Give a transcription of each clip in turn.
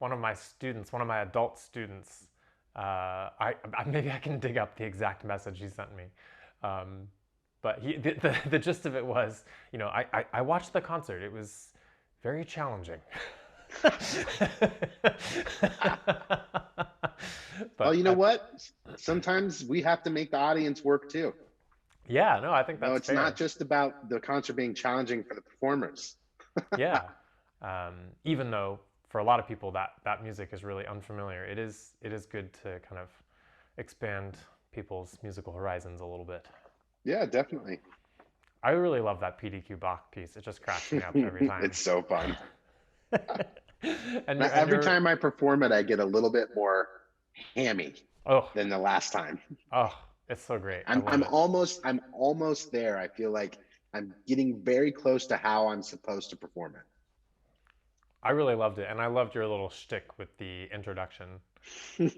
one of my students, one of my adult students, maybe I can dig up the exact message he sent me. Um, but the gist of it was, I watched the concert. It was very challenging. Well, but you know what? Sometimes we have to make the audience work too. yeah, no, I think No, that's it's not fair. just about the concert being challenging for the performers. Yeah. Even though for a lot of people that music is really unfamiliar, it is good to kind of expand people's musical horizons a little bit. Yeah, definitely. I really love that PDQ Bach piece. It just cracks me up every time. It's so fun. and Now, you're and every you're time I perform it, I get a little bit more hammy oh than the last time. oh, it's so great. I I'm love I'm it. almost I'm almost there. I feel like I'm getting very close to how I'm supposed to perform I really loved it, and I loved your little shtick with the introduction.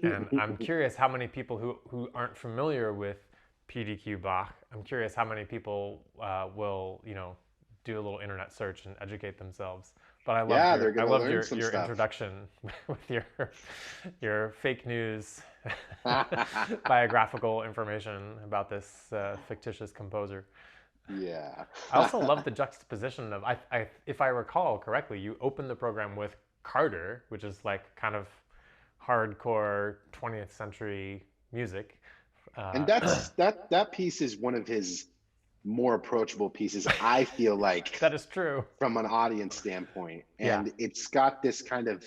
And I'm it. curious how many people who aren't familiar with PDQ Bach, I'm curious how many people will, do a little internet search and educate themselves. But I loved Yeah, your they're I gonna loved learn your some your stuff. introduction with your fake news biographical information about this fictitious composer. Yeah. I also love the juxtaposition of if I recall correctly, you opened the program with Carter, which is like kind of hardcore 20th century music. And Uh, that piece is one of his more approachable pieces, I feel like, that is true. from an audience standpoint. Yeah, And it's got this kind of,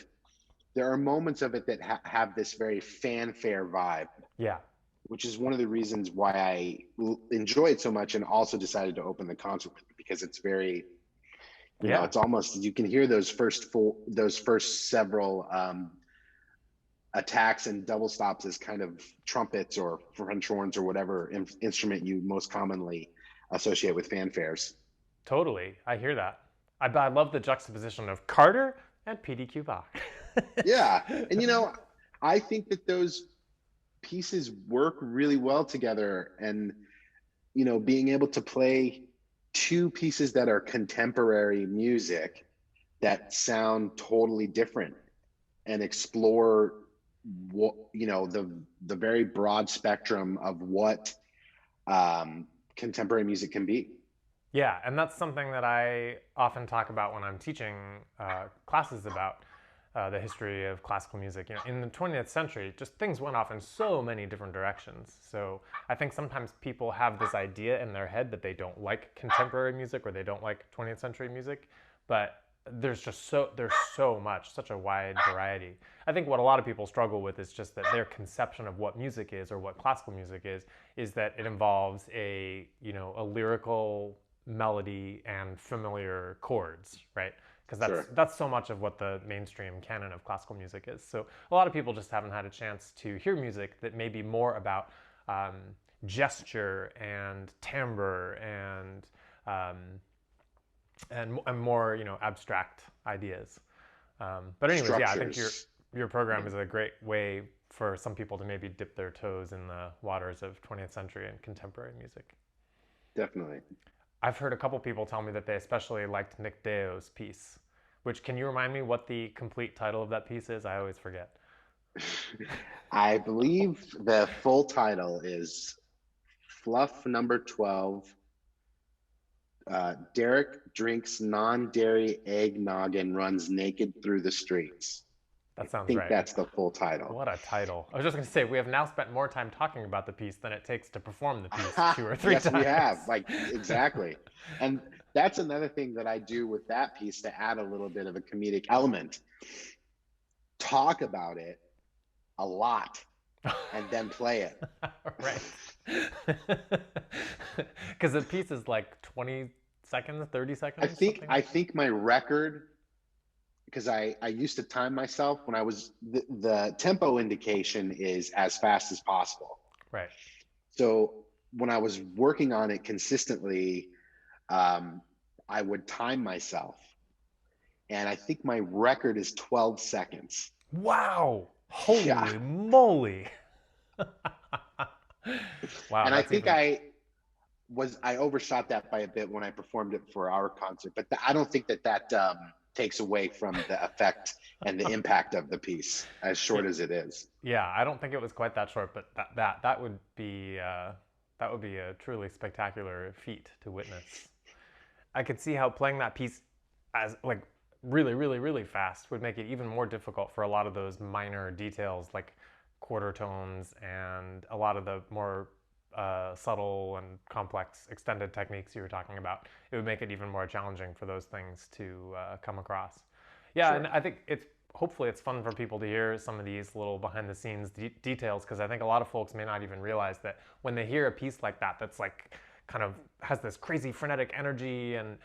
there are moments of it that have this very fanfare vibe, yeah, which is one of the reasons why enjoy it so much and also decided to open the concert with it, because it's very, yeah. it's almost, you can hear those first several attacks and double stops as kind of trumpets or French horns or whatever instrument you most commonly associate with fanfares. Totally. I hear that. I love the juxtaposition of Carter and PDQ Bach. Yeah. And I think that those pieces work really well together. And, being able to play two pieces that are contemporary music that sound totally different and explore what, the very broad spectrum of what contemporary music can be. Yeah, and that's something that I often talk about when I'm teaching classes about the history of classical music. In the 20th century, just things went off in so many different directions. So I think sometimes people have this idea in their head that they don't like contemporary music or they don't like 20th century music, but there's so much, such a wide variety. I think what a lot of people struggle with is just that their conception of what music is or what classical music is that it involves a lyrical melody and familiar chords, right? Because that's Sure. that's so much of what the mainstream canon of classical music is. So a lot of people just haven't had a chance to hear music that may be more about gesture and timbre um, and more abstract ideas. But anyways, yeah, I think your Structures. your program Yeah, is a great way for some people to maybe dip their toes in the waters of 20th century and contemporary music. definitely. I've heard a couple people tell me that they especially liked Nick Deo's piece. Which, can you remind me what the complete title of that piece is? I always forget. I believe the full title is Fluff Number 12. Derek drinks non dairy eggnog and runs naked through the streets. I That sounds think right. that's the full title. What a title. I was just going to say, we have now spent more time talking about the piece than it takes to perform the piece two or three Yes, we have. times. Like, exactly. And that's another thing that I do with that piece to add a little bit of a comedic element. Talk about it a lot and then play it. Right. Because the piece is like 20 seconds, 30 I seconds, think something I like that. think my record, because I used to time myself when I was the tempo indication is as fast as possible. Right. So when I was working on it consistently, um, I would time myself, and I think my record is 12 seconds. Wow. Yeah, Holy moly. Wow, and I that's think even. I overshot that by a bit when I performed it for our concert, but I don't think that takes away from the effect and the impact of the piece, as short as it is. Yeah, I don't think it was quite that short, but that would be a truly spectacular feat to witness. I could see how playing that piece as like really, really, really fast would make it even more difficult for a lot of those minor details like quarter tones and a lot of the more subtle and complex extended techniques you were talking about. It would make it even more challenging for those things to come across. Yeah, and Sure. I think it's hopefully it's fun for people to hear some of these little behind the scenes details because I think a lot of folks may not even realize that when they hear a piece like that, that's like kind of has this crazy frenetic energy and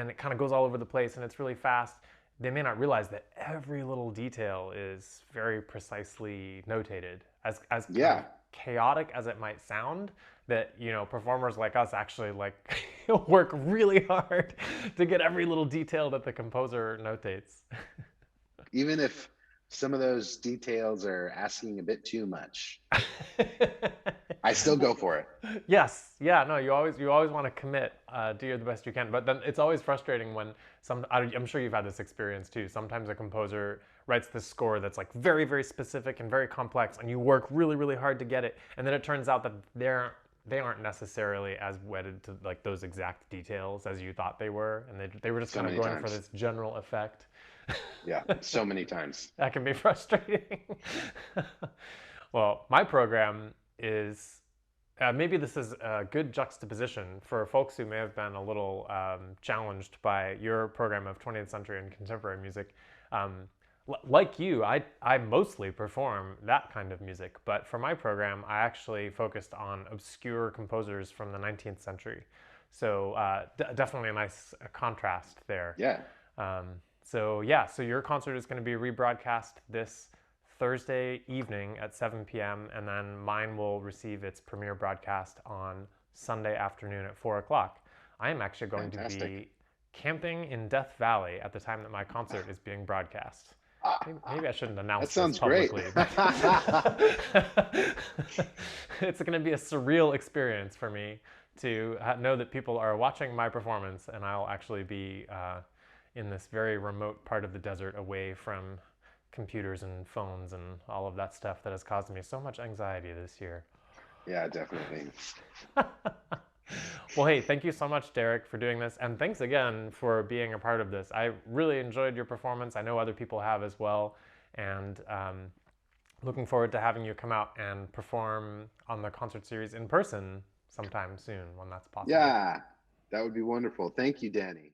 it kind of goes all over the place and it's really fast. They may not realize that every little detail is very precisely notated, as kind of Yeah. chaotic as it might sound. That performers like us actually like work really hard to get every little detail that the composer notates. Even if some of those details are asking a bit too much, I still go for it. Yes, yeah, no, you always want to commit, do the best you can, but then it's always frustrating when I'm sure you've had this experience too. Sometimes a composer writes this score that's like very, very specific and very complex, and you work really, really hard to get it, and then it turns out that they aren't necessarily as wedded to like those exact details as you thought they were, and they were just So kind of many going for times. this general effect. Yeah, so many times. That can be frustrating. Well, my program is maybe this is a good juxtaposition for folks who may have been a little challenged by your program of 20th century and contemporary music. Like you, I mostly perform that kind of music, but for my program, I actually focused on obscure composers from the 19th century. So definitely a nice contrast there. Yeah. Um, so yeah, so your concert is going to be rebroadcast this Thursday evening at 7 p.m. and then mine will receive its premiere broadcast on Sunday afternoon at 4 o'clock. I am actually going to Fantastic. be camping in Death Valley at the time that my concert is being broadcast. Maybe I shouldn't That announce this sounds great. publicly, but it's going to be a surreal experience for me to know that people are watching my performance and I'll actually be in this very remote part of the desert away from computers and phones and all of that stuff that has caused me so much anxiety this year. Yeah, definitely. Well, hey, thank you so much, Derek, for doing this. And thanks again for being a part of this. I really enjoyed your performance. I know other people have as well. And looking forward to having you come out and perform on the concert series in person sometime soon when that's possible. Yeah, that would be wonderful. Thank you, Danny.